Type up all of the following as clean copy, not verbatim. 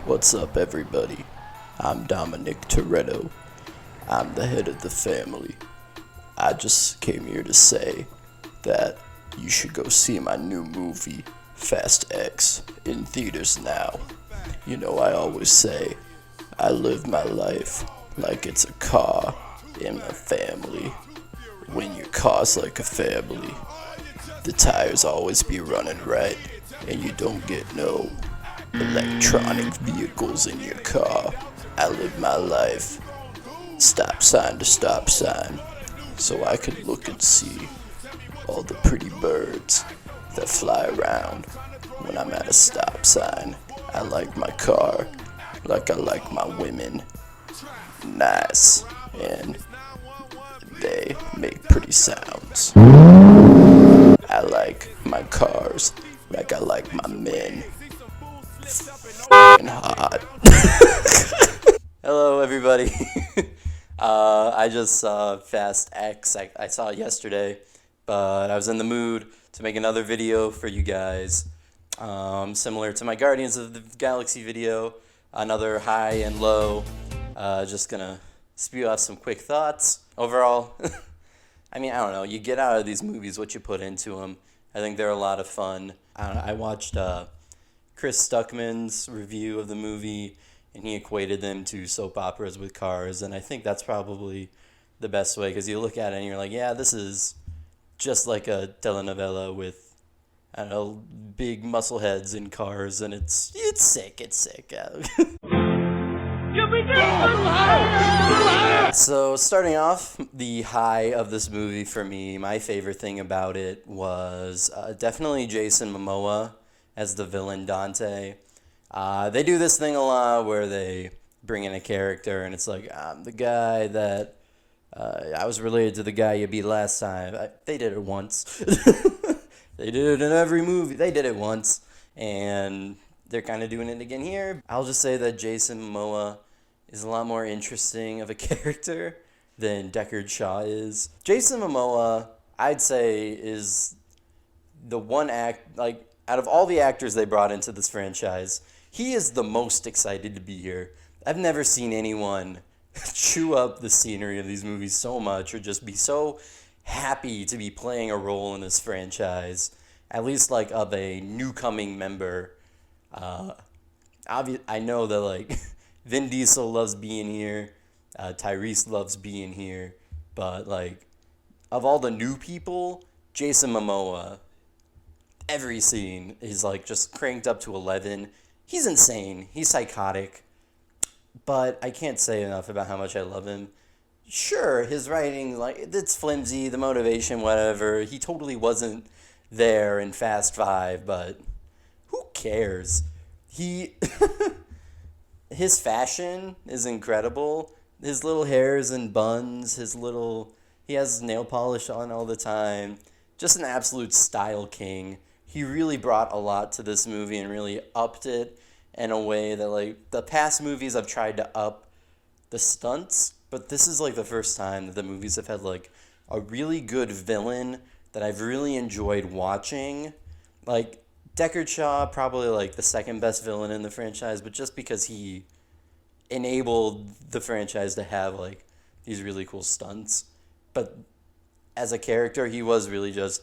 What's up, everybody? I'm Dominic Toretto. I'm the head of the family. I just came here to say that you should go see my new movie, Fast X, in theaters now. You know, I always say, I live my life like it's a car in a family. When your car's like a family, the tires always be running right, and you don't get no electronic vehicles in your car. I live my life stop sign to stop sign, so I can look and see all the pretty birds that fly around when I'm at a stop sign. I like my car like I like my women. Nice, and they make pretty sounds. I like my cars like I like my men. Hot. Hello, everybody. I just saw Fast X. I saw it yesterday, but I was in the mood to make another video for you guys. Similar to my Guardians of the Galaxy video, another high and low. Just gonna spew out some quick thoughts. Overall, I don't know. You get out of these movies what you put into them. I think they're a lot of fun. I watched Chris Stuckman's review of the movie, and he equated them to soap operas with cars, and I think that's probably the best way, because you look at it and you're like, yeah, this is just like a telenovela with, I don't know, big muscle heads in cars, and it's sick. So starting off, the high of this movie for me, my favorite thing about it was definitely Jason Momoa as the villain Dante. They do this thing a lot where they bring in a character and it's like, I'm the guy that I was related to the guy you beat last time. They did it once. They did it in every movie. They did it once, and they're kind of doing it again here. I'll just say that Jason Momoa is a lot more interesting of a character than Deckard Shaw is. Jason Momoa, I'd say, is the one out of all the actors they brought into this franchise, he is the most excited to be here. I've never seen anyone chew up the scenery of these movies so much or just be so happy to be playing a role in this franchise, at least like of a new coming member. I know that Vin Diesel loves being here, Tyrese loves being here, but of all the new people, Jason Momoa, every scene is just cranked up to 11. He's insane. He's psychotic. But I can't say enough about how much I love him. Sure, his writing, it's flimsy, the motivation, whatever. He totally wasn't there in Fast 5, but who cares? His fashion is incredible. His little hairs and buns, he has nail polish on all the time. Just an absolute style king. He really brought a lot to this movie and really upped it in a way that, the past movies I've tried to up the stunts, but this is, the first time that the movies have had, a really good villain that I've really enjoyed watching. Deckard Shaw, probably, the second best villain in the franchise, but just because he enabled the franchise to have, these really cool stunts. But as a character, he was really just,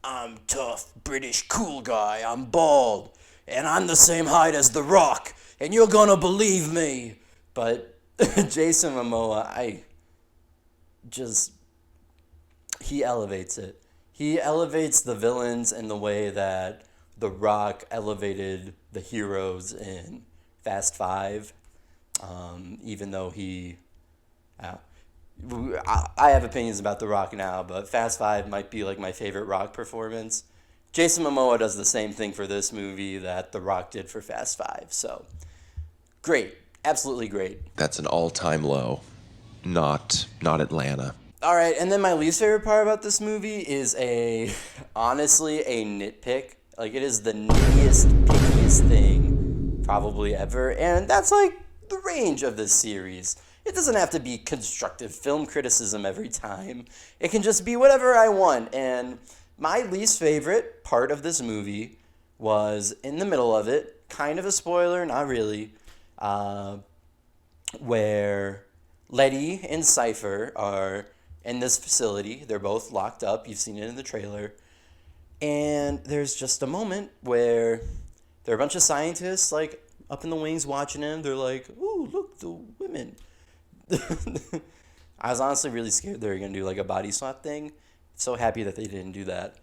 I'm tough, British, cool guy, I'm bald, and I'm the same height as The Rock, and you're gonna believe me. But Jason Momoa, he elevates it. He elevates the villains in the way that The Rock elevated the heroes in Fast 5, even though I have opinions about The Rock now, but Fast 5 might be my favorite Rock performance. Jason Momoa does the same thing for this movie that The Rock did for Fast 5. So, great. Absolutely great. That's an all-time low. Not Atlanta. All right, and then my least favorite part about this movie is honestly a nitpick. It is the nittiest, pickiest thing probably ever, and that's the range of this series. It doesn't have to be constructive film criticism every time. It can just be whatever I want. And my least favorite part of this movie was in the middle of it, kind of a spoiler, not really, where Letty and Cypher are in this facility. They're both locked up. You've seen it in the trailer. And there's just a moment where there are a bunch of scientists, like, up in the wings watching him. They're like, ooh, look, the women. I was honestly really scared they were going to do, like, a body swap thing. So happy that they didn't do that.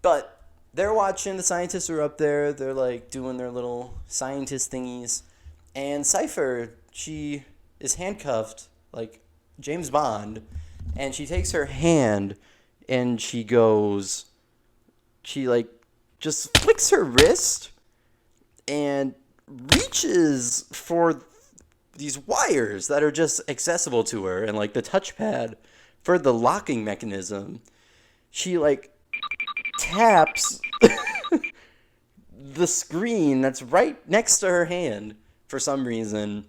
But they're watching. The scientists are up there. They're, like, doing their little scientist thingies. And Cypher, she is handcuffed, like James Bond. And she takes her hand and she goes... She, like, just flicks her wrist and reaches for these wires that are just accessible to her, and, like, the touchpad for the locking mechanism. She, like, taps the screen that's right next to her hand for some reason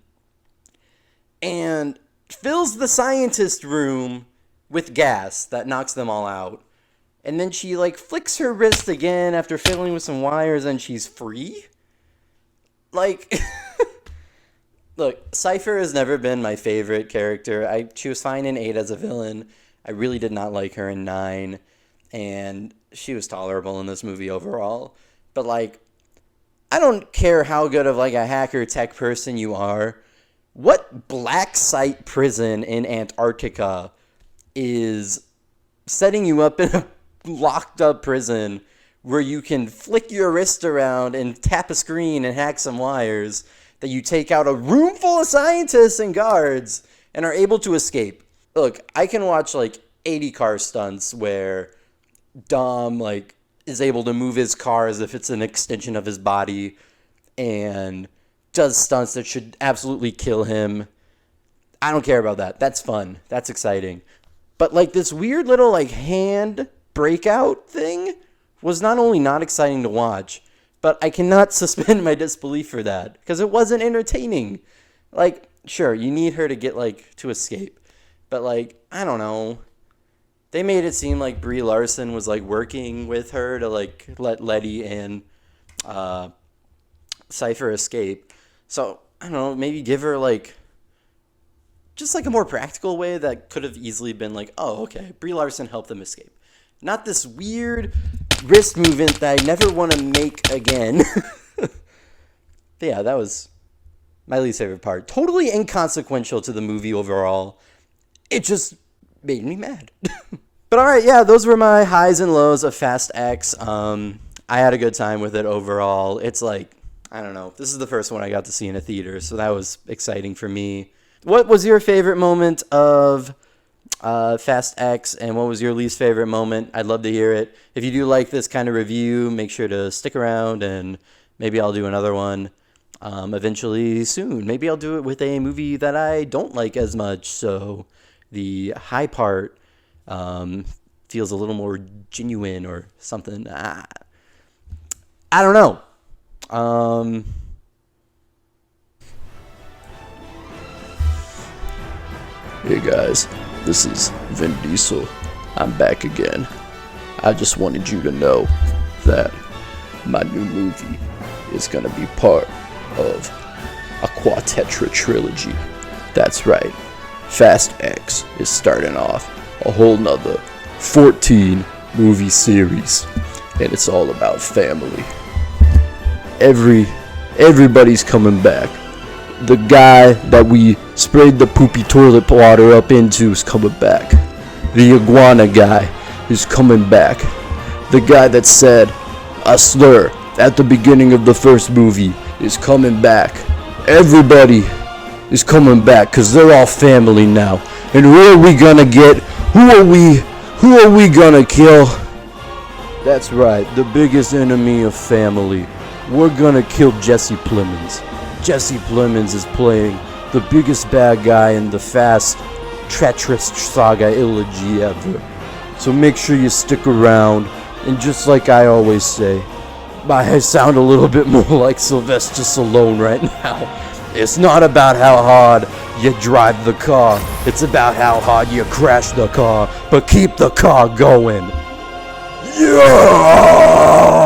and fills the scientist room with gas that knocks them all out. And then she, like, flicks her wrist again after fiddling with some wires, and she's free? Like, look, Cypher has never been my favorite character. She was fine in 8 as a villain. I really did not like her in 9. And she was tolerable in this movie overall. But, like, I don't care how good of, like, a hacker tech person you are. What black site prison in Antarctica is setting you up in a locked up prison where you can flick your wrist around and tap a screen and hack some wires that you take out a room full of scientists and guards and are able to escape? Look, I can watch, like, 80 car stunts where Dom, like, is able to move his car as if it's an extension of his body and does stunts that should absolutely kill him. I don't care about that. That's fun. That's exciting. But, like, this weird little, like, hand breakout thing was not only not exciting to watch, but I cannot suspend my disbelief for that because it wasn't entertaining. Like, sure, you need her to get, like, to escape. But, like, I don't know. They made it seem like Brie Larson was, like, working with her to, like, let Letty and Cypher escape. So, I don't know, maybe give her, like, just, like, a more practical way that could have easily been like, oh, okay, Brie Larson helped them escape. Not this weird wrist movement that I never want to make again. But yeah, that was my least favorite part. Totally inconsequential to the movie overall. It just made me mad. But alright, yeah, those were my highs and lows of Fast X. I had a good time with it overall. It's like, I don't know, this is the first one I got to see in a theater, so that was exciting for me. What was your favorite moment of Fast X, and what was your least favorite moment? I'd love to hear it. If you do like this kind of review, make sure to stick around, and maybe I'll do another one eventually soon. Maybe I'll do it with a movie that I don't like as much, so the high part feels a little more genuine or something. I don't know. Hey guys, this is Vin Diesel. I'm back again. I just wanted you to know that my new movie is gonna be part of a Quadtetra trilogy. That's right, Fast X is starting off a whole nother 14 movie series, and it's all about family. Everybody's coming back. The guy that we sprayed the poopy toilet water up into is coming back. The iguana guy is coming back. The guy that said a slur at the beginning of the first movie is coming back. Everybody is coming back because they're all family now. And who are we gonna get? Who are we gonna kill? That's right, the biggest enemy of family. We're gonna kill Jesse Plemons. Jesse Plemons is playing the biggest bad guy in the Fast treacherous saga trilogy ever. So make sure you stick around, and just like I always say, I sound a little bit more like Sylvester Stallone right now. It's not about how hard you drive the car, it's about how hard you crash the car, but keep the car going. Yeah!